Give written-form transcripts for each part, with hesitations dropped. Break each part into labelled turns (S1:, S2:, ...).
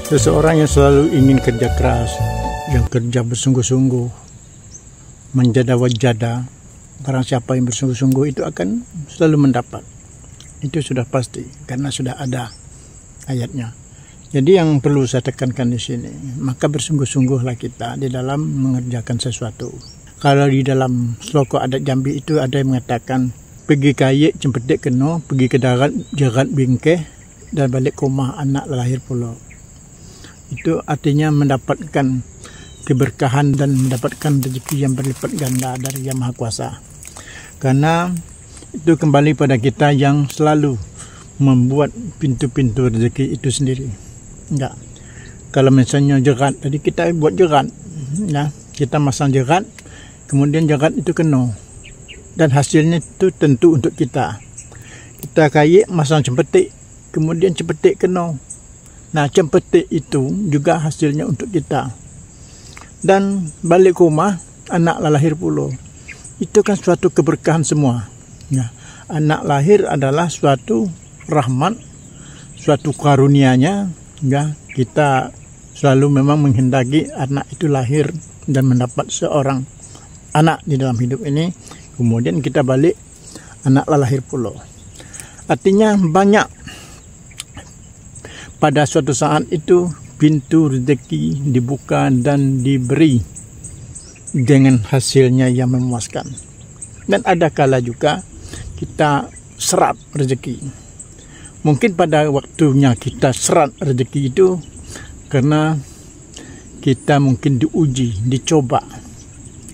S1: Seseorang yang selalu ingin kerja keras, yang kerja bersungguh-sungguh, menjada wajada, barang siapa yang bersungguh-sungguh itu akan selalu mendapat. Itu sudah pasti, karena sudah ada ayatnya. Jadi yang perlu saya tekankan di sini, maka bersungguh-sungguhlah kita di dalam mengerjakan sesuatu. Kalau di dalam sloka adat Jambi itu ada yang mengatakan, pergi kayik cempetik keno, pergi ke darat jerat bingkeh, dan balik ke rumah anak lahir pulau. Itu artinya mendapatkan keberkahan dan mendapatkan rezeki yang berlipat ganda dari Yang Maha Kuasa. Karena itu kembali pada kita yang selalu membuat pintu-pintu rezeki itu sendiri. Enggak. Kalau misalnya jerat, tadi kita buat jerat, ya, kita masang jerat, kemudian jerat itu kena, dan hasilnya itu tentu untuk kita. Kita kayik masang cempetik, kemudian cempetik kena. Nah, cempetik itu juga hasilnya untuk kita. Dan balik ke rumah, anak lahir pula. Itu kan suatu keberkahan semua. Ya, anak lahir adalah suatu rahmat, suatu karunianya. Ya, kita selalu memang menghendaki anak itu lahir dan mendapat seorang anak di dalam hidup ini. Kemudian kita balik, anak lahir pula. Artinya banyak. Pada suatu saat itu pintu rezeki dibuka dan diberi dengan hasilnya yang memuaskan. Dan ada kala juga kita serat rezeki. Mungkin pada waktunya kita serat rezeki itu karena kita mungkin diuji, dicoba.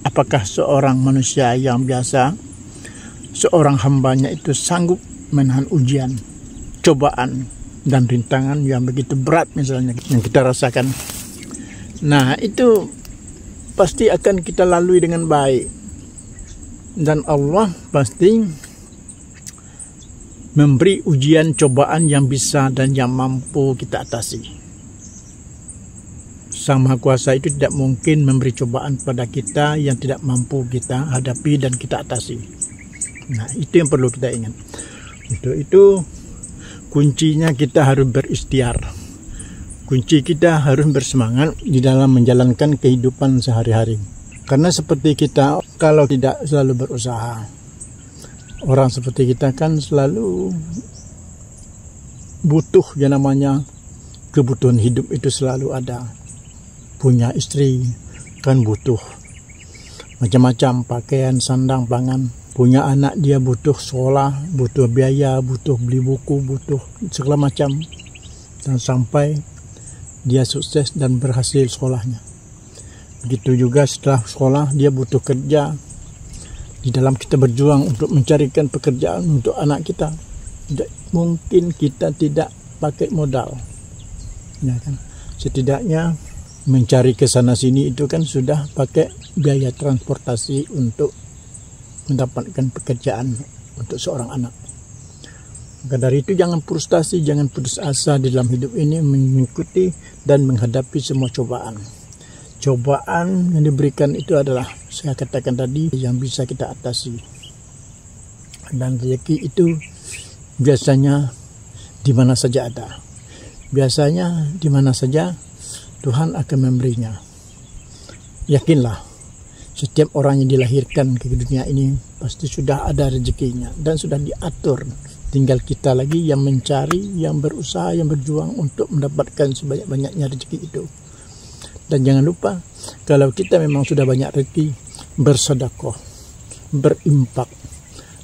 S1: Apakah seorang manusia yang biasa, seorang hambanya itu sanggup menahan ujian, cobaan, dan rintangan yang begitu berat misalnya yang kita rasakan. Nah, itu pasti akan kita lalui dengan baik. Dan Allah pasti memberi ujian cobaan yang bisa dan yang mampu kita atasi. Sang Maha Kuasa itu tidak mungkin memberi cobaan pada kita yang tidak mampu kita hadapi dan kita atasi. Nah, itu yang perlu kita ingat. Untuk itu kuncinya kita harus berikhtiar. Kunci kita harus bersemangat di dalam menjalankan kehidupan sehari-hari. Karena seperti kita kalau tidak selalu berusaha, orang seperti kita kan selalu butuh yang namanya kebutuhan hidup itu selalu ada. Punya istri kan butuh macam-macam pakaian, sandang, pangan. Punya anak dia butuh sekolah, butuh biaya, butuh beli buku, butuh segala macam. Dan sampai dia sukses dan berhasil sekolahnya. Begitu juga setelah sekolah dia butuh kerja. Di dalam kita berjuang untuk mencarikan pekerjaan untuk anak kita, tidak mungkin kita tidak pakai modal. Ya kan? Setidaknya mencari ke sana sini itu kan sudah pakai biaya transportasi untuk mendapatkan pekerjaan untuk seorang anak. Maka dari itu jangan frustasi, jangan putus asa di dalam hidup ini, mengikuti dan menghadapi semua cobaan. Cobaan yang diberikan itu adalah, saya katakan tadi, yang bisa kita atasi. Dan rezeki itu biasanya di mana saja ada. Biasanya di mana saja Tuhan akan memberinya. Yakinlah, setiap orang yang dilahirkan ke dunia ini pasti sudah ada rezekinya dan sudah diatur. Tinggal kita lagi yang mencari, yang berusaha, yang berjuang untuk mendapatkan sebanyak-banyaknya rezeki itu. Dan jangan lupa, kalau kita memang sudah banyak rezeki, bersedekah, berimpak,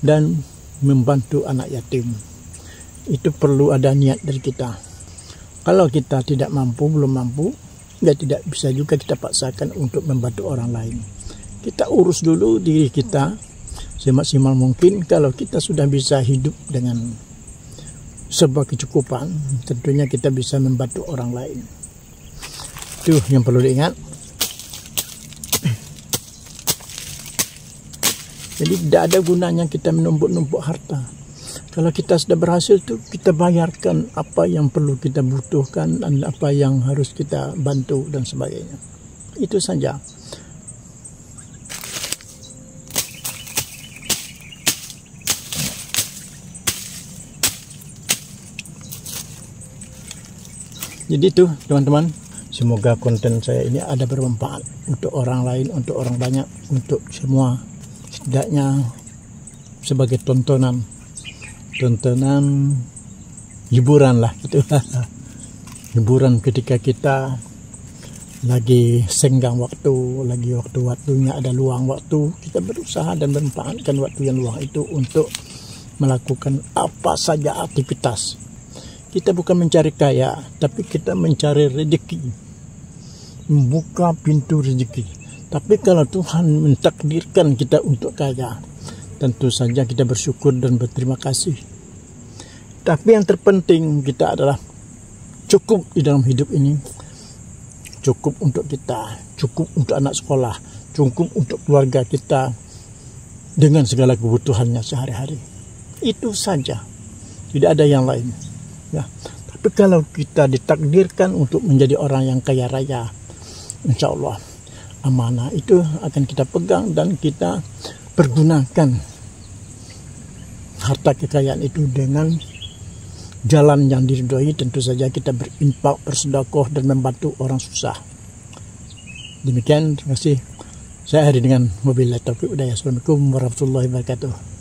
S1: dan membantu anak yatim. Itu perlu ada niat dari kita. Kalau kita tidak mampu, belum mampu, ya tidak bisa juga kita paksakan untuk membantu orang lain. Kita urus dulu diri kita semaksimal mungkin. Kalau kita sudah bisa hidup dengan sebuah kecukupan, tentunya kita bisa membantu orang lain. Itu yang perlu diingat. Jadi tidak ada gunanya kita menumpuk-numpuk harta. Kalau kita sudah berhasil tuh kita bayarkan apa yang perlu kita butuhkan dan apa yang harus kita bantu dan sebagainya. Itu saja. Jadi itu teman-teman, semoga konten saya ini ada bermanfaat untuk orang lain, untuk orang banyak, untuk semua. Setidaknya sebagai tontonan hiburan lah gitu. Hiburan ketika kita lagi senggang waktu, lagi waktunya ada luang waktu, kita berusaha dan memanfaatkan waktu yang luang itu untuk melakukan apa saja aktivitas. Kita bukan mencari kaya, tapi kita mencari rezeki, membuka pintu rezeki. Tapi kalau Tuhan mentakdirkan kita untuk kaya, tentu saja kita bersyukur dan berterima kasih. Tapi yang terpenting kita adalah cukup di dalam hidup ini. Cukup untuk kita, cukup untuk anak sekolah, cukup untuk keluarga kita dengan segala kebutuhannya sehari-hari. Itu saja, tidak ada yang lain. Ya. Tapi kalau kita ditakdirkan untuk menjadi orang yang kaya raya, insya Allah amanah itu akan kita pegang dan kita pergunakan harta kekayaan itu dengan jalan yang diridhoi. Tentu saja kita berinfak, bersedekah dan membantu orang susah. Demikian, terima kasih. Saya hari dengan wabillahi taufiq. Assalamualaikum warahmatullahi wabarakatuh.